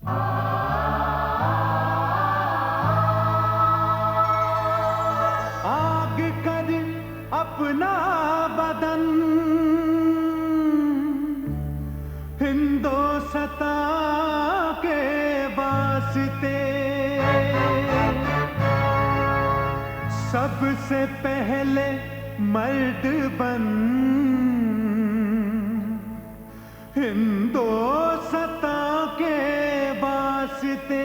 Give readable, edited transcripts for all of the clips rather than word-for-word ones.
आग कर अपना बदन हिंदोस्तां के वास्ते, सबसे पहले मर्द बन हिंदोस्तां के वास्ते।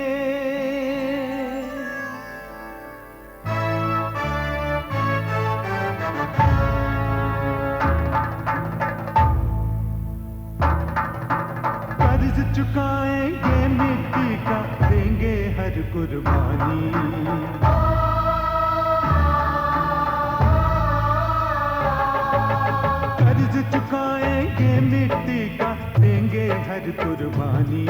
कर्ज चुकाएंगे मिट्टी का, देंगे हर कुर्बानी। कर्ज चुकाएंगे मिट्टी का, देंगे हर कुर्बानी।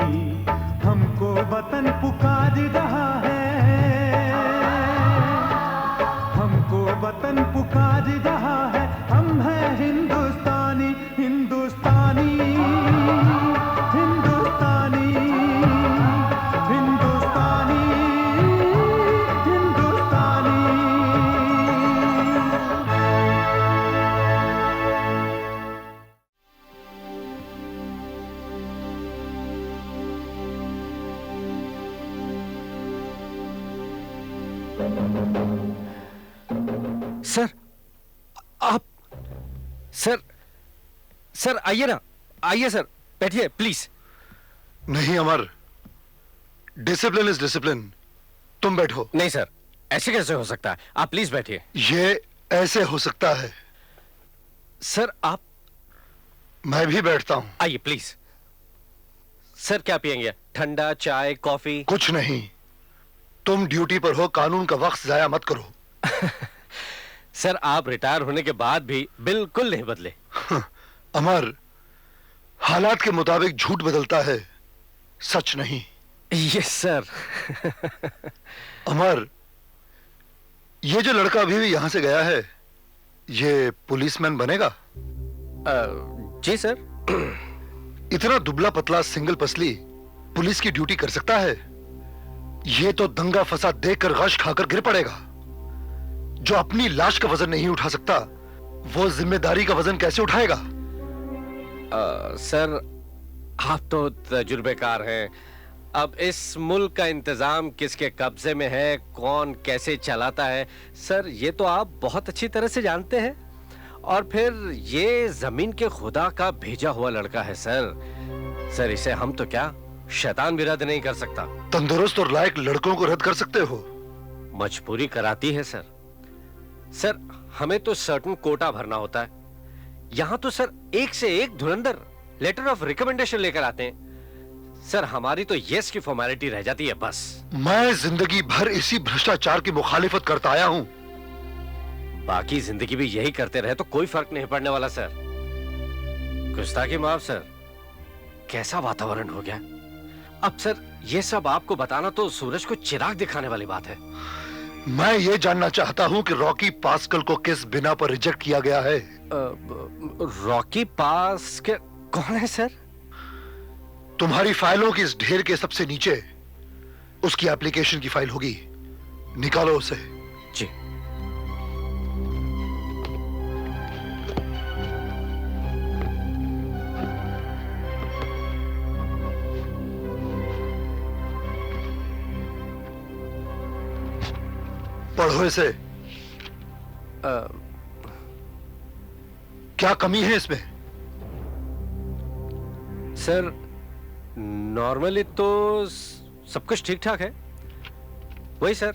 हमको वतन पुकार रहा है, हमको वतन पुकार रहा है। हम हैं हिंदुस्तानी, हिंदुस्तानी, हिंदुस्तानी, हिंदुस्तानी, हिंदुस्तानी। सर, आप सर आइए ना, आइए सर, बैठिए प्लीज। नहीं अमर, डिसिप्लिन इज डिसिप्लिन। तुम बैठो। नहीं सर, ऐसे कैसे हो सकता है? आप प्लीज बैठिए। ये ऐसे हो सकता है। सर आप, मैं भी बैठता हूं। आइए प्लीज। सर क्या पियेंगे? ठंडा, चाय, कॉफी? कुछ नहीं, तुम ड्यूटी पर हो, कानून का वक्त जाया मत करो। सर आप रिटायर होने के बाद भी बिल्कुल नहीं बदले। अमर, हालात के मुताबिक झूठ बदलता है, सच नहीं। Yes sir. अमर, ये जो लड़का अभी भी यहां से गया है, ये पुलिसमैन बनेगा? जी सर। इतना दुबला पतला सिंगल पसली पुलिस की ड्यूटी कर सकता है? ये तो दंगा फसाद देखकर गश खाकर गिर पड़ेगा। जो अपनी लाश का वजन नहीं उठा सकता, वो जिम्मेदारी का वजन कैसे उठाएगा? सर आप तो तजुर्बेकार हैं। अब इस मुल्क का इंतजाम किसके कब्जे में है, कौन कैसे चलाता है, सर ये तो आप बहुत अच्छी तरह से जानते हैं। और फिर ये जमीन के खुदा का भेजा हुआ लड़का है सर इसे हम तो क्या शैतान भी रद्द नहीं कर सकता। तंदुरुस्त और लायक लड़कों को रद्द कर सकते हो? मजबूरी कराती है सर हमें तो सर्टेन कोटा भरना होता है। यहां तो सर एक से एक धुरंधर लेटर ऑफ रिकमेंडेशन लेकर आते हैं। सर हमारी तो यस की फॉर्मेलिटी रह जाती है बस। मैं जिंदगी भर इसी भ्रष्टाचार की मुखालिफत करता आया हूं। बाकी जिंदगी भी यही करते रहे तो कोई फर्क नहीं पड़ने वाला सर। गुस्ताखी माफ सर, कैसा वातावरण हो गया। अब सर ये सब आपको बताना तो सूरज को चिराग दिखाने वाली बात है। मैं ये जानना चाहता हूं कि रॉकी पास्कल को किस बिना पर रिजेक्ट किया गया है। रॉकी पास्कल कौन है सर? तुम्हारी फाइलों की इस ढेर के सबसे नीचे उसकी एप्लीकेशन की फाइल होगी, निकालो उसे। जी। पढ़ो इसे। क्या कमी है इसमें? सर नॉर्मली तो सब कुछ ठीक ठाक है। वही सर,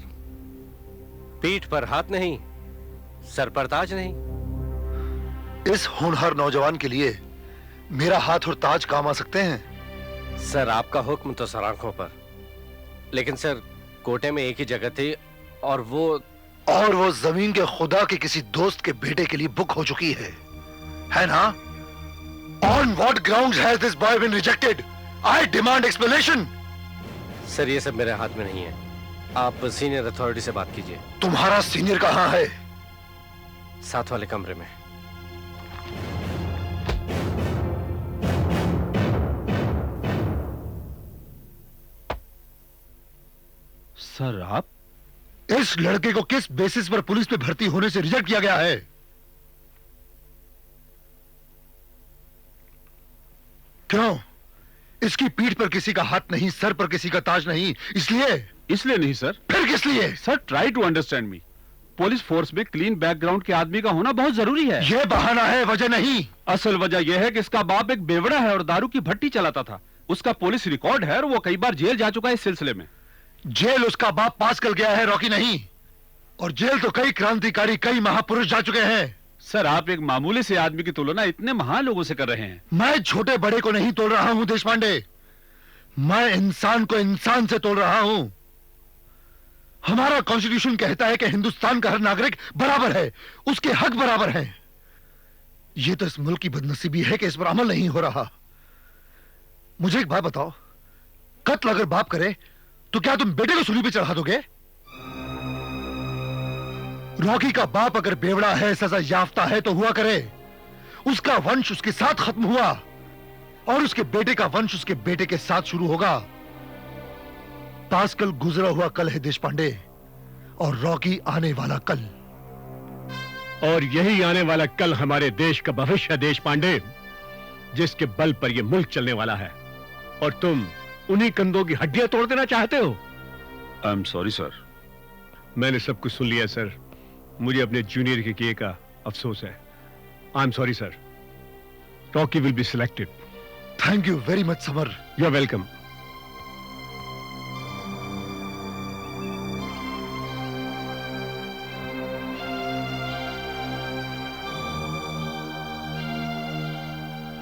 पीठ पर हाथ नहीं, सर पर ताज नहीं। इस होनहार नौजवान के लिए मेरा हाथ और ताज काम आ सकते हैं। सर आपका हुक्म तो सर आंखों पर, लेकिन सर कोटे में एक ही जगह थी और वो जमीन के खुदा के किसी दोस्त के बेटे के लिए बुक हो चुकी है ना? On what grounds has this boy been rejected? I demand explanation. Sir ये सब मेरे हाथ में नहीं है, आप सीनियर अथॉरिटी से बात कीजिए। तुम्हारा सीनियर कहां है? साथ वाले कमरे में। सर आप? इस लड़के को किस बेसिस पर पुलिस में भर्ती होने से रिजेक्ट किया गया है? क्यों? इसकी पीठ पर किसी का हाथ नहीं, सर पर किसी का ताज नहीं, इसलिए नहीं सर। फिर किस लिए? Sir try to understand me. Police force में क्लीन बैकग्राउंड के आदमी का होना बहुत जरूरी है। यह बहाना है, वजह नहीं। असल वजह यह है कि इसका बाप एक बेवड़ा है और दारू की भट्टी चलाता था। उसका पुलिस रिकॉर्ड है और वो कई बार जेल जा चुका है इस सिलसिले में। जेल उसका बाप पास कर गया है, रॉकी नहीं। और जेल तो कई क्रांतिकारी, कई महापुरुष जा चुके हैं। सर आप एक मामूली से आदमी की तुलना इतने महान लोगों से कर रहे हैं। मैं छोटे बड़े को नहीं तोल रहा हूं देश पांडे, मैं इंसान को इंसान से तोल रहा हूं। हमारा कॉन्स्टिट्यूशन कहता है कि हिंदुस्तान का हर नागरिक बराबर है, उसके हक बराबर हैं। यह तो इस मुल्क की बदनसीबी है कि इस पर अमल नहीं हो रहा। मुझे एक बात बताओ, कत्ल अगर बाप करे तो क्या तुम बेटे को सूली पे चढ़ा दोगे? रॉकी का बाप अगर बेवड़ा है, सजा याफ्ता है तो हुआ करे। उसका वंश उसके साथ खत्म हुआ और उसके बेटे का वंश उसके बेटे के साथ शुरू होगा। पास्कल गुजरा हुआ कल है देश पांडे, और रॉकी आने वाला कल। और यही आने वाला कल हमारे देश का भविष्य है देश पांडे, जिसके बल पर यह मुल्क चलने वाला है। और तुम उन्हीं कंधों की हड्डियां तोड़ देना चाहते हो। आई एम सॉरी सर। मैंने सब कुछ सुन लिया सर। मुझे अपने जूनियर के किए का अफसोस है। I am sorry sir. Rocky will be selected. Thank you very much Samar. You are welcome.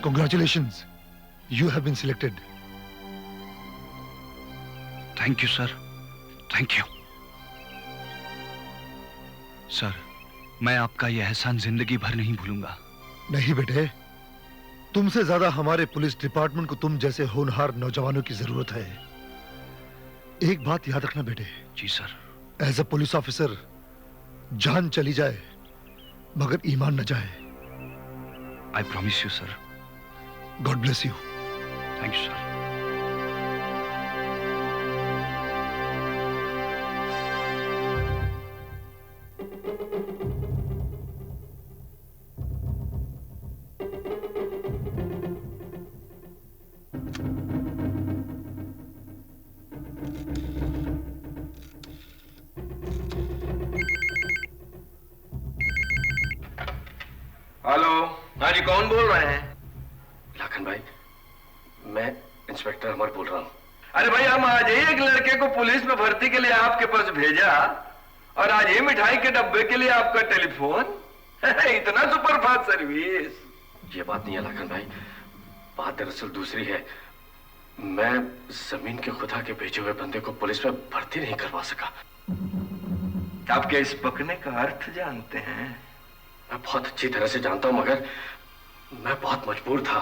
Congratulations, you have been selected. Thank you sir, thank you sir. मैं आपका यह एहसान जिंदगी भर नहीं भूलूंगा। नहीं बेटे, तुमसे ज्यादा हमारे पुलिस डिपार्टमेंट को तुम जैसे होनहार नौजवानों की जरूरत है। एक बात याद रखना बेटे। जी sir. As a police officer जान चली जाए मगर ईमान न जाए। I promise you sir. God bless you. Thank you sir. Hello. हाँ जी, कौन बोल रहे हैं? लाखन भाई, मैं इंस्पेक्टर अमर बोल रहा हूँ। अरे भाई, हम आज ही एक लड़के को पुलिस में भर्ती के लिए आपके पास भेजा और आज ही मिठाई के डब्बे के लिए आपका टेलीफोन। इतना सुपरफास्ट सर्विस। ये बात नहीं है लाखन भाई, बात दरअसल दूसरी है। मैं जमीन के खुदा के भेजे हुए बंदे को पुलिस में भर्ती नहीं करवा सका। आप क्या इस बकने का अर्थ जानते हैं? मैं बहुत अच्छी तरह से जानता हूं, मगर मैं बहुत मजबूर था।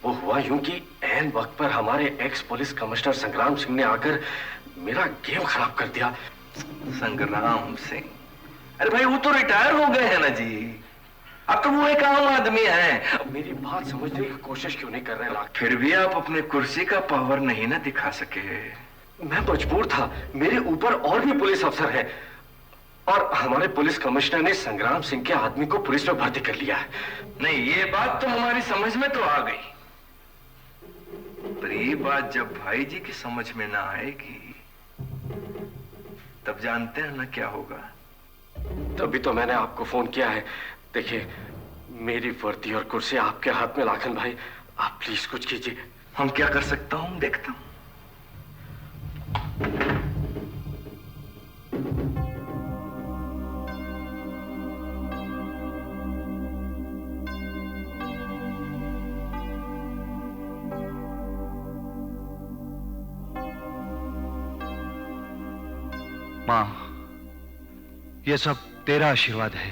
वो हुआ यूं कि ऐन वक्त पर हमारे एक्स पुलिस कमिश्नर संग्राम सिंह ने आकर मेरा गेम खराब कर दिया। संग्राम सिंह? अरे भाई, वो तो रिटायर हो गए हैं ना जी। अब तो वो एक आम आदमी है। अब मेरी बात समझने की कोशिश क्यों नहीं कर रहे लाख? फिर भी आप अपने कुर्सी का पावर नहीं ना दिखा सके। मैं मजबूर था, मेरे ऊपर और भी पुलिस अफसर है और हमारे पुलिस कमिश्नर ने संग्राम सिंह के आदमी को पुलिस में भर्ती कर लिया है। नहीं, ये बात तो हमारी समझ में तो आ गई, पर ये बात जब भाई जी की समझ में ना आएगी तब जानते हैं ना क्या होगा। तभी तो मैंने आपको फोन किया है। देखिए, मेरी वर्दी और कुर्सी आपके हाथ में लाखन भाई, आप प्लीज कुछ कीजिए। हम क्या कर सकता हूं, देखता हूं। मां, यह सब तेरा आशीर्वाद है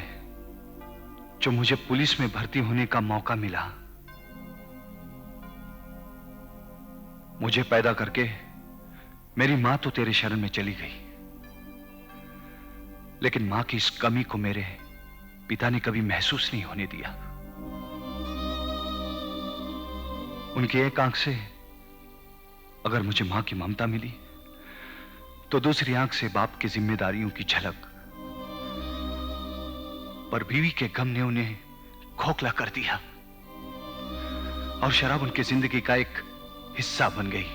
जो मुझे पुलिस में भर्ती होने का मौका मिला। मुझे पैदा करके मेरी मां तो तेरे शरण में चली गई, लेकिन मां की इस कमी को मेरे पिता ने कभी महसूस नहीं होने दिया। उनकी एक आंख से अगर मुझे मां की ममता मिली तो दूसरी आंख से बाप की जिम्मेदारियों की झलक। पर बीवी के गम ने उन्हें खोखला कर दिया और शराब उनकी जिंदगी का एक हिस्सा बन गई।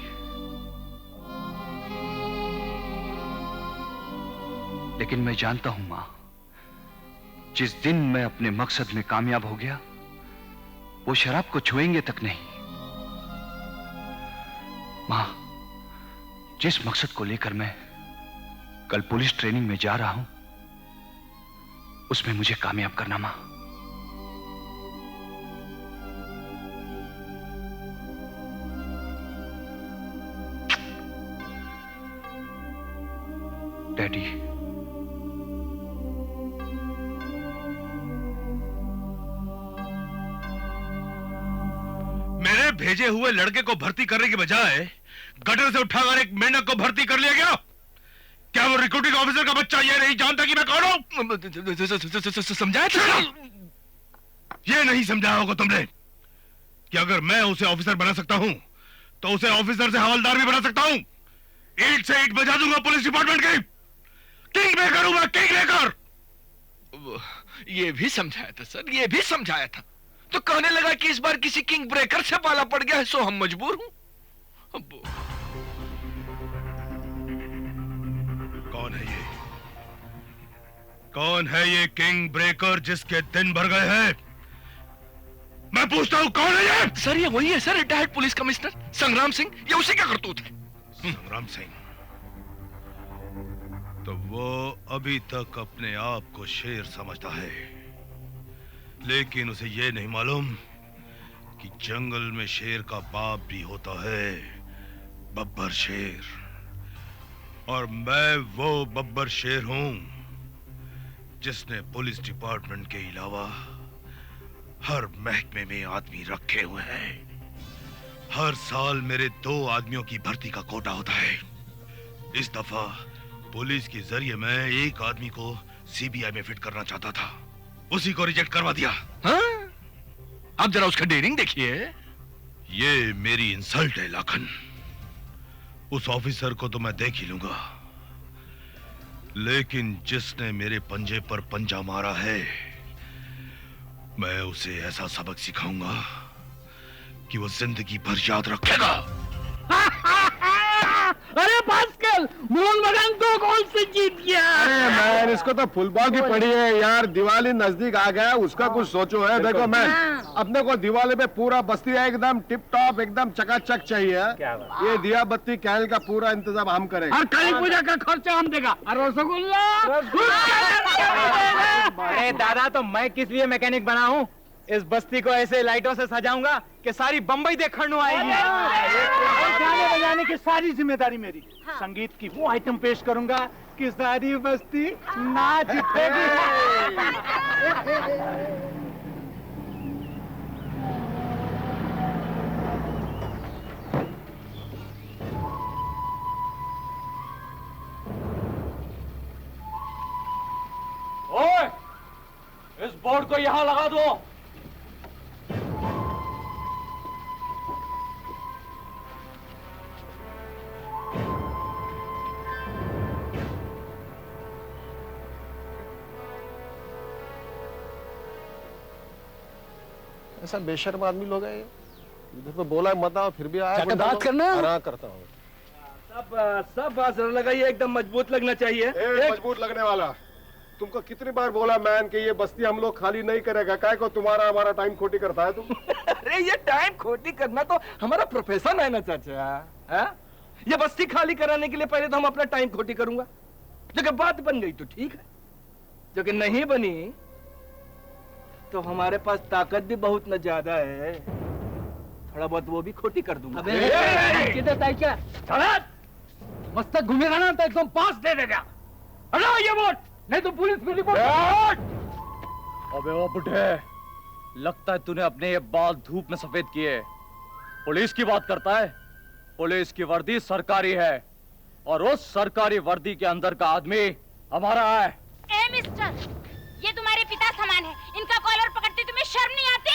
लेकिन मैं जानता हूं मां, जिस दिन मैं अपने मकसद में कामयाब हो गया, वो शराब को छुएंगे तक नहीं। मां, जिस मकसद को लेकर मैं कल पुलिस ट्रेनिंग में जा रहा हूं, उसमें मुझे कामयाब करना मां। डैडी, मेरे भेजे हुए लड़के को भर्ती करने के बजाय गटर से उठाकर एक मेंढक को भर्ती कर लिया गया। क्या वो रिक्रूटिंग ऑफिसर का बच्चा ये नहीं जानता कि मैं कौन हूं? समझाया था? ये नहीं समझाया होगा तुमने कि अगर मैं उसे ऑफिसर बना सकता हूं तो उसे ऑफिसर से हवलदार भी बना सकता हूं। ईंट से ईंट बजा दूंगा पुलिस डिपार्टमेंट की। किंग मेकर हूं मैं, किंग मेकर। ये भी समझाया था सर, ये भी समझाया था। तो कहने लगा कि इस बार किसी किंग ब्रेकर से पाला पड़ गया है, सो हम मजबूर हूं। कौन है ये? कौन है ये किंग ब्रेकर जिसके दिन भर गए हैं? मैं पूछता हूं, कौन है ये? सर ये वही है सर, रिटायर्ड पुलिस कमिश्नर संग्राम सिंह। ये उसी का करतूत है। संग्राम सिंह तो वो अभी तक अपने आप को शेर समझता है, लेकिन उसे ये नहीं मालूम कि जंगल में शेर का बाप भी होता है, बब्बर शेर। और मैं वो बब्बर शेर हूं जिसने पुलिस डिपार्टमेंट के अलावा हर महकमे में आदमी रखे हुए हैं। हर साल मेरे 2 आदमियों की भर्ती का कोटा होता है। इस दफा पुलिस के जरिए मैं एक आदमी को सीबीआई में फिट करना चाहता था, उसी को रिजेक्ट करवा दिया। हाँ? अब जरा उसका डेयरिंग देखिए। ये मेरी इंसल्ट है लाखन। उस ऑफिसर को तो मैं देख ही लूंगा, लेकिन जिसने मेरे पंजे पर पंजा मारा है, मैं उसे ऐसा सबक सिखाऊंगा कि वो जिंदगी भर याद रखेगा। अरे पास्कल, मोहन बगान 2 गोल से जीत गया। अरे मैन, इसको तो फुटबॉल की पड़ी है यार। दिवाली नजदीक आ गया, उसका कुछ सोचो है। देखो मैन, अपने को दिवाली पे पूरा बस्ती एकदम टिप टॉप, एकदम चकाचक चाहिए। ये दिया बत्ती कैल का पूरा इंतजाम हम करेंगे और काली पूजा का खर्चा हम देगा। और रसगुल्ला। अरे दादा, तो मैं किस लिए मैकेनिक बना हूँ? इस बस्ती को ऐसे लाइटों से सजाऊंगा कि सारी बम्बई देखने आएगी। गाने बजाने की सारी जिम्मेदारी मेरी। संगीत की वो आइटम पेश करूंगा कि सारी बस्ती नाच उठेगी। ओए, इस बोर्ड को यहां लगा दो। ऐसा बेशर्म आदमी लोग है। इधर पे बोला मत आओ, फिर भी आया। बात करना करता हूँ। सब बात लगाइए, एकदम मजबूत लगना चाहिए। मजबूत लगने वाला। तुमको कितनी बार बोला मैन कि ये बस्ती हम लोग खाली नहीं करेगा। काय को तुम्हारा हमारा टाइम खोटी करता है तुम। अरे ये टाइम खोटी करना तो हमारा प्रोफेशन है ना चाचा। है? ये बस्ती खाली कराने के लिए पहले तो हम अपना टाइम खोटी करूंगा। जब बात बन गई तो ठीक है, जो कि नहीं बनी तो हमारे पास ताकत भी बहुत न ज्यादा है, थोड़ा बहुत वो भी खोटी कर दूंगा। मस्तक घूमेगा ना तो एकदम पास दे देगा। हटाओ ये वोट, नहीं तो पुलिस में रिपोर्ट। अबे ओ बुढ़े, लगता है तूने अपने ये बाल धूप में सफेद किए। पुलिस की बात करता है? पुलिस की वर्दी सरकारी है और उस सरकारी वर्दी के अंदर का आदमी हमारा है। ए मिस्टर, ये तुम्हारे पिता समान है, इनका कॉलर पकड़ते तुम्हें शर्म नहीं आती?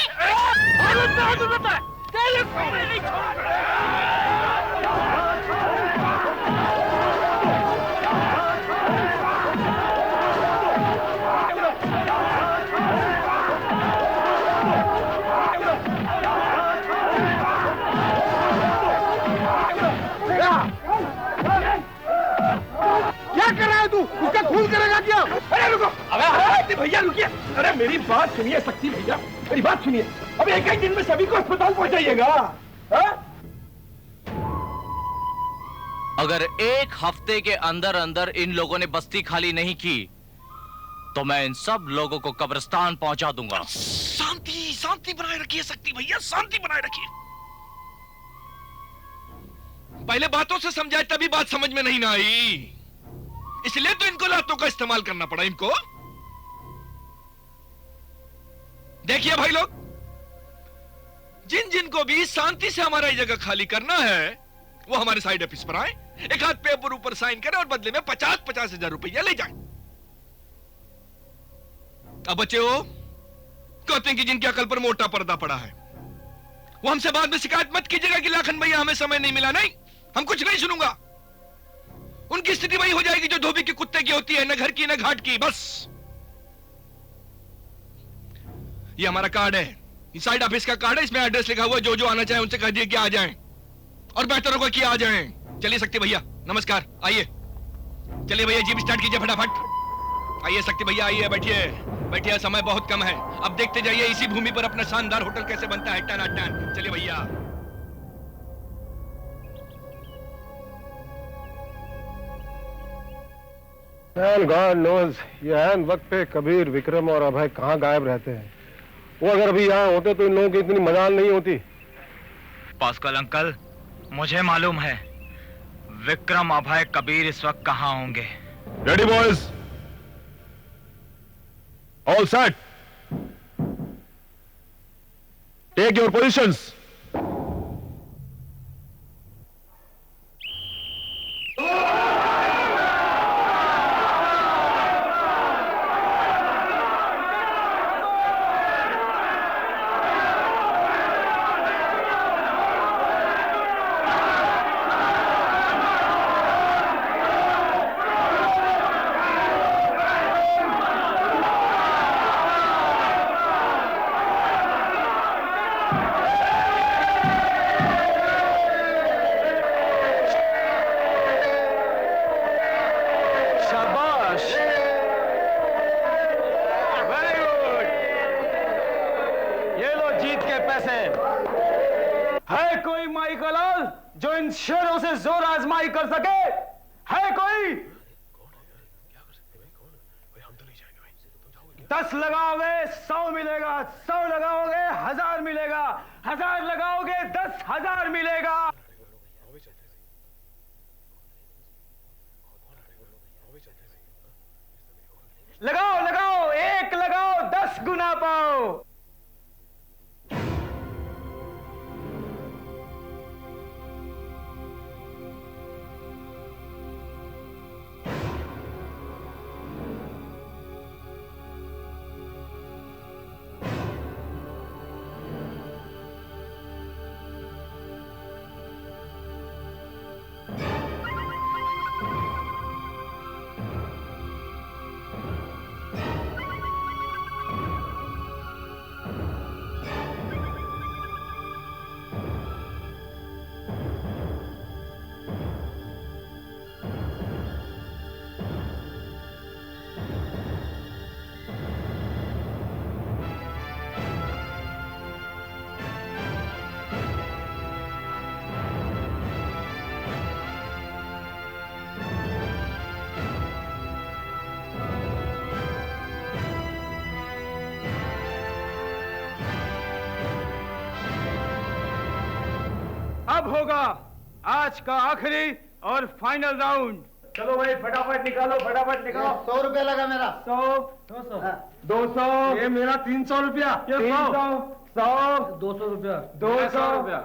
भैया रुकिए, अरे मेरी बात सुनिए शक्ति भैया, मेरी बात सुनिए। अब एक दिन में सभी को अस्पताल पहुंचाइएगा। अगर एक हफ्ते के अंदर अंदर इन लोगों ने बस्ती खाली नहीं की तो मैं इन सब लोगों को कब्रिस्तान पहुंचा दूंगा। शांति शांति बनाए रखिए शक्ति भैया, शांति बनाए रखिए। पहले बातों से समझाए तभी बात समझ में नहीं ना आई, इसलिए तो इनको लातों का इस्तेमाल करना पड़ा इनको। देखिए भाई लोग, जिन जिन को भी शांति से हमारा ये जगह खाली करना है वो हमारे साइड ऑफिस पर आए, एक हाथ पेपर ऊपर साइन करें और बदले में 50-50 हजार रुपया ले जाए। अब बच्चे हो कहते हैं कि जिनकी अकल पर मोटा पर्दा पड़ा है वो हमसे बाद में शिकायत मत कीजिएगा कि लाखन भैया हमें समय नहीं मिला। नहीं, हम कुछ नहीं सुनूंगा। उनकी स्थिति वही हो जाएगी जो धोबी के कुत्ते की होती है, न घर की न घाट की। बस ये हमारा कार्ड है, ये साइड ऑफिस का कार्ड है, इसमें एड्रेस लिखा हुआ है। जो जो आना चाहे उनसे कह दिए कि आ जाएं, और बेहतर होगा कि आ जाएं। चलिए शक्ति भैया नमस्कार, आइए। चलिए भैया जीप स्टार्ट कीजिए फटाफट। आइए शक्ति भैया आइए, बैठिए बैठिए, समय बहुत कम है। अब देखते जाइए इसी भूमि पर अपना शानदार होटल कैसे बनता है, टन टन। चलिए भैया। गॉड नोज ये ऐन वक्त पे कबीर, विक्रम और अभय कहाँ गायब रहते हैं। वो अगर अभी यहाँ होते तो इन लोगों की इतनी मजाल नहीं होती। पास्कल अंकल, मुझे मालूम है विक्रम, अभय, कबीर इस वक्त कहाँ होंगे। Ready boys, all set, take your positions. है कोई माई का लाल जो इन शेरों से जोर आजमाई कर सके? है कोई? 10 लगाओगे 100 मिलेगा, 100 लगाओगे 1000 मिलेगा, 1000 लगाओगे 10,000 मिलेगा। लगाओ लगाओ, 1 लगाओ 10 गुना पाओ। अब होगा आज का आखिरी और फाइनल राउंड। चलो भाई फटाफट निकालो, फटाफट निकालो। 100 रुपया लगा मेरा। 100, 200, ये मेरा 300 रुपया, 300, 100, 200 रुपया, 200 रुपया।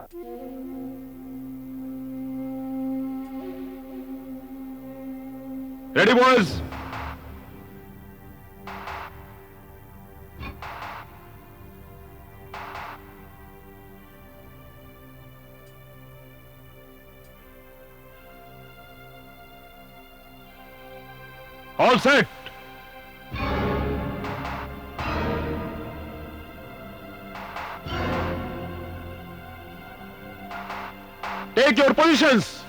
Ready boys, all set, take your positions.